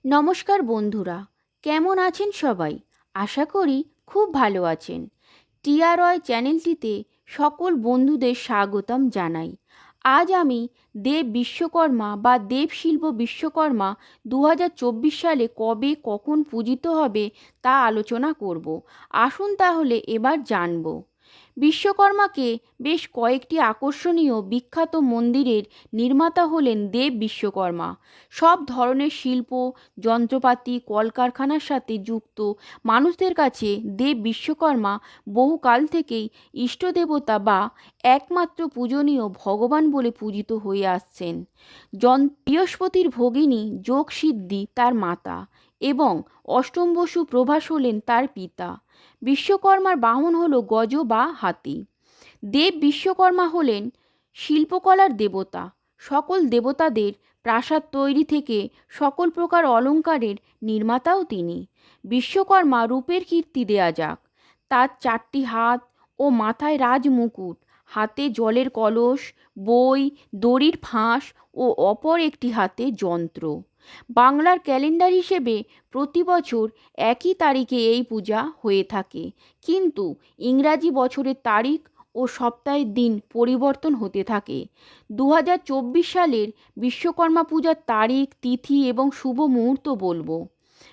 নমস্কার বন্ধুরা, কেমন আছেন সবাই? আশা করি খুব ভালো আছেন। টিআরওয়াই চ্যানেলটিতে সকল বন্ধুদের স্বাগতম জানাই। আজ আমি দেব বিশ্বকর্মা বা দেবশিল্প বিশ্বকর্মা 2024 সালে কবে কখন পূজিত হবে তা আলোচনা করব। আসুন তাহলে এবার জানব। বিশ্বকর্মাকে বেশ কয়েকটি আকর্ষণীয় বিখ্যাত মন্দিরের নির্মাতা হলেন দেব বিশ্বকর্মা। সব ধরনের শিল্প, যন্ত্রপাতি, কলকারখানার সাথে যুক্ত মানুষদের কাছে দেব বিশ্বকর্মা বহুকাল থেকেই ইষ্টদেবতা বা একমাত্র পূজনীয় ভগবান বলে পূজিত হয়ে আসছেন। বৃহস্পতির ভগিনী যোগসিদ্ধি তার মাতা এবং অষ্টম বসু প্রভাস হলেন তার পিতা। বিশ্বকর্মার বাহন হল গজ বা হাতি। দেব বিশ্বকর্মা হলেন শিল্পকলার দেবতা। সকল দেবতাদের প্রাসাদ তৈরি থেকে সকল প্রকার অলঙ্কারের নির্মাতাও তিনি। বিশ্বকর্মা রূপের কীর্তি দেয়া যাক। তার 4টি হাত ও মাথায় রাজমুকুট, হাতে জলের কলস, বই, দড়ির ফাঁস ও অপর একটি হাতে যন্ত্র। বাংলার ক্যালেন্ডার হিসেবে প্রতি বছর একই তারিখে এই পূজা হয়ে থাকে, কিন্তু ইংরাজি বছরের তারিখ ও সপ্তাহের দিন পরিবর্তন হতে থাকে। 2024 সালের বিশ্বকর্মা পূজার তারিখ, তিথি এবং শুভ মুহূর্ত বলবো।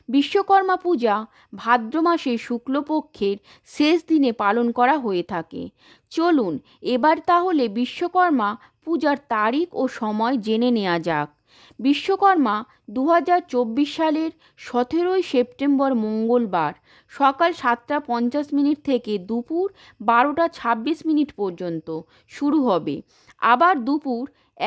বিশ্বকর্মা পূজা ভাদ্র মাসের শুক্লপক্ষের শেষ দিনে পালন করা হয়ে থাকে। চলুন এবার তাহলে বিশ্বকর্মা পূজার তারিখ ও সময় জেনে নেওয়া যাক। বিশ্বকর্মা 2024 সালের 17ই সেপ্টেম্বর মঙ্গলবার সকাল 7:50 থেকে দুপুর 12:26 পর্যন্ত শুরু হবে। আবার দুপুর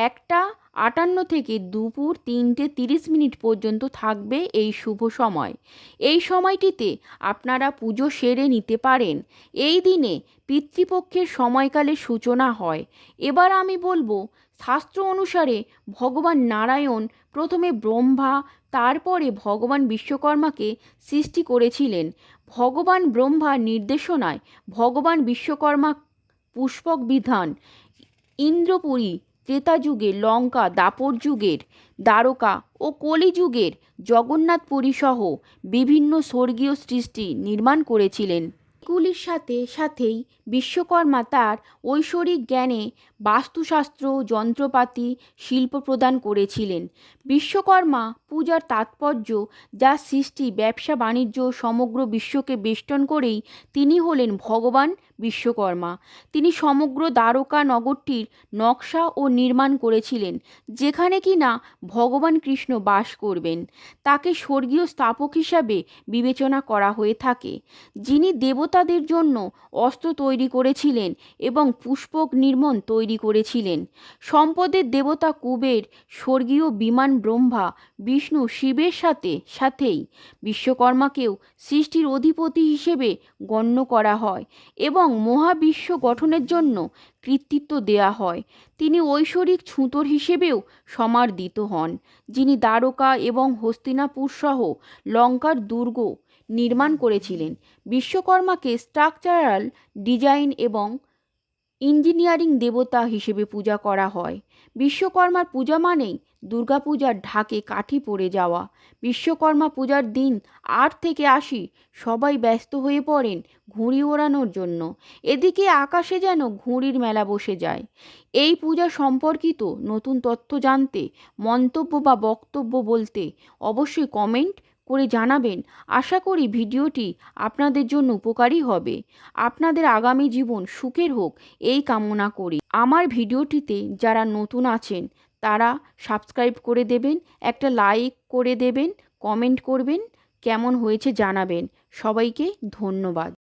1:58 থেকে দুপুর 3:30 পর্যন্ত থাকবে এই শুভ সময়। এই সময়টিতে আপনারা পুজো সেরে নিতে পারেন। এই দিনে পিতৃপক্ষের সময়কালের সূচনা হয়। এবার আমি বলবো, শাস্ত্র অনুসারে ভগবান নারায়ণ প্রথমে ব্রহ্মা, তারপরে ভগবান বিশ্বকর্মাকে সৃষ্টি করেছিলেন। ভগবান ব্রহ্মার নির্দেশনায় ভগবান বিশ্বকর্মা পুষ্পক বিধান, ইন্দ্রপুরী, ত্রেতা যুগের লঙ্কা, দাপর যুগের দ্বারকা ও কলিযুগের জগন্নাথপুরী সহ বিভিন্ন স্বর্গীয় সৃষ্টি নির্মাণ করেছিলেন। এগুলির সাথেই বিশ্বকর্মা তার ঐশ্বরিক জ্ঞানে বাস্তুশাস্ত্র, যন্ত্রপাতি, শিল্প প্রদান করেছিলেন। বিশ্বকর্মা পূজার তাৎপর্য, যা সৃষ্টি, ব্যবসা বাণিজ্য সমগ্র বিশ্বকে বেষ্টন করেই তিনি হলেন ভগবান বিশ্বকর্মা। তিনি সমগ্র দ্বারকা নগরটির নকশা ও নির্মাণ করেছিলেন, যেখানে কিনা ভগবান কৃষ্ণ বাস করবেন। তাকে স্বর্গীয় স্থাপক হিসাবে বিবেচনা করা হয়ে থাকে, যিনি দেবতাদের জন্য অস্ত্র তৈরি করেছিলেন এবং পুষ্পক নির্মণ তৈরি করেছিলেন। সম্পদের দেবতা কুবের, স্বর্গীয় বিমান ব্রহ্মা, বিষ্ণু শিবের সাথেই বিশ্বকর্মাকেও সৃষ্টির অধিপতি হিসেবে গণ্য করা হয় এবং মহাবিশ্ব গঠনের জন্য কৃতিত্ব দেয়া হয়। তিনি ঐশ্বরিক ছুতোর হিসেবেও সমাদৃত হন, যিনি দ্বারকা এবং হস্তিনাপুর সহ লঙ্কার দুর্গ নির্মাণ করেছিলেন। বিশ্বকর্মাকে স্ট্রাকচারাল ডিজাইন এবং ইঞ্জিনিয়ারিং দেবতা হিসেবে পূজা করা হয়। বিশ্বকর্মার পূজা মানেই দুর্গাপূজার ঢাকে কাঠি পড়ে যাওয়া। বিশ্বকর্মা পূজার দিন 8 থেকে 80 সবাই ব্যস্ত হয়ে পড়েন ঘুড়ি ওড়ানোর জন্য। এদিকে আকাশে যেন ঘুড়ির মেলা বসে যায়। এই পূজা সম্পর্কিত নতুন তথ্য জানতে, মন্তব্য বা বক্তব্য বলতে অবশ্যই কমেন্ট করে জানাবেন। আশা করি ভিডিওটি আপনাদের জন্য উপকারী হবে। আপনাদের আগামী জীবন সুখের হোক এই কামনা করি। আমার ভিডিওটিতে যারা নতুন আছেন তারা সাবস্ক্রাইব করে দেবেন, একটা লাইক করে দেবেন, কমেন্ট করবেন, কেমন হয়েছে জানাবেন। সবাইকে ধন্যবাদ।